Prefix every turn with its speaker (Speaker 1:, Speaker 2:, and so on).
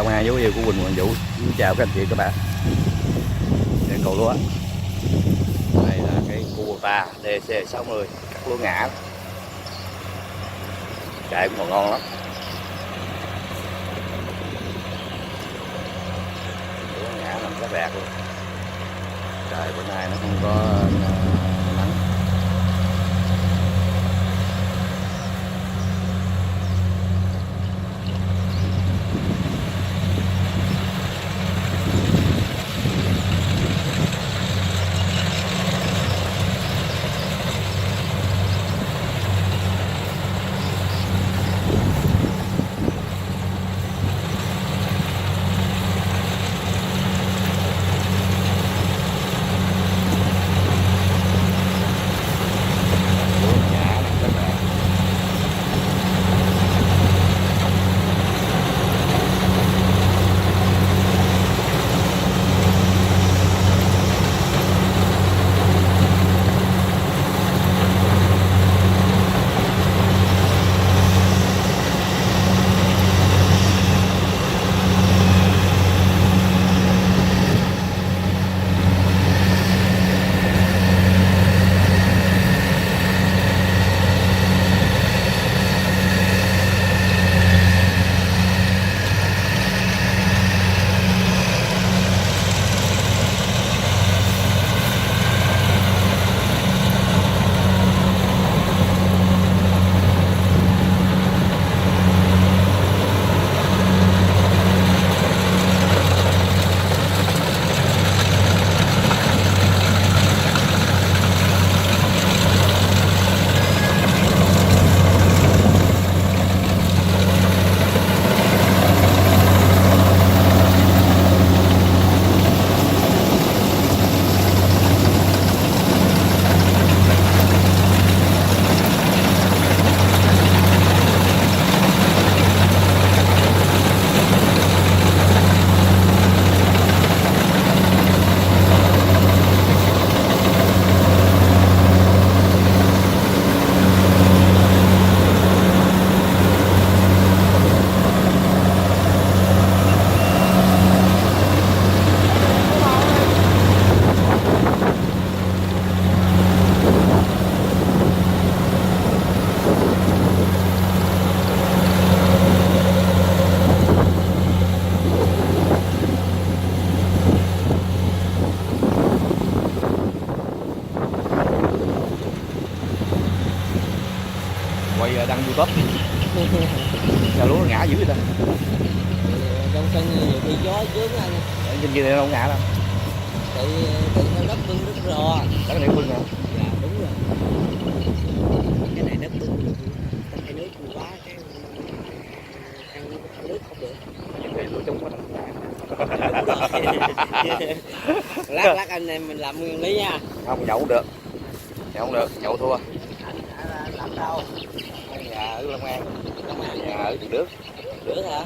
Speaker 1: Long An dấu yêu của Quỳnh Hoàng Vũ. Xin chào các anh chị các bạn. Đây cầu lúa. Đây là cái Kubota DC60 cắt lúa ngã. Chạy cũng còn ngon lắm. Lúa ngã làm cái bạc luôn. Trời bữa nay nó không có nắng. Quay đăng YouTube. Sao lúa ngã dữ vậy ta?
Speaker 2: Trong sân bị gió chướng anh.
Speaker 1: Ở trên kia đâu ngã đâu.
Speaker 2: Tự theo đất bưng đất rò.
Speaker 1: Đất này bưng hả?
Speaker 2: Dạ đúng rồi. Cái này đất bưng được. Cái nước quá cái ăn nước không được.
Speaker 1: Thì lúa trúng quá.
Speaker 2: Lát anh em mình làm nguyên lý nha.
Speaker 1: Không nhậu cũng được. Nhậu không được, nhậu thua.
Speaker 2: Làm đâu?
Speaker 1: Nhà ở Long An.
Speaker 2: Long An.
Speaker 1: Nhà ở Tiền Đức.
Speaker 2: Được hả?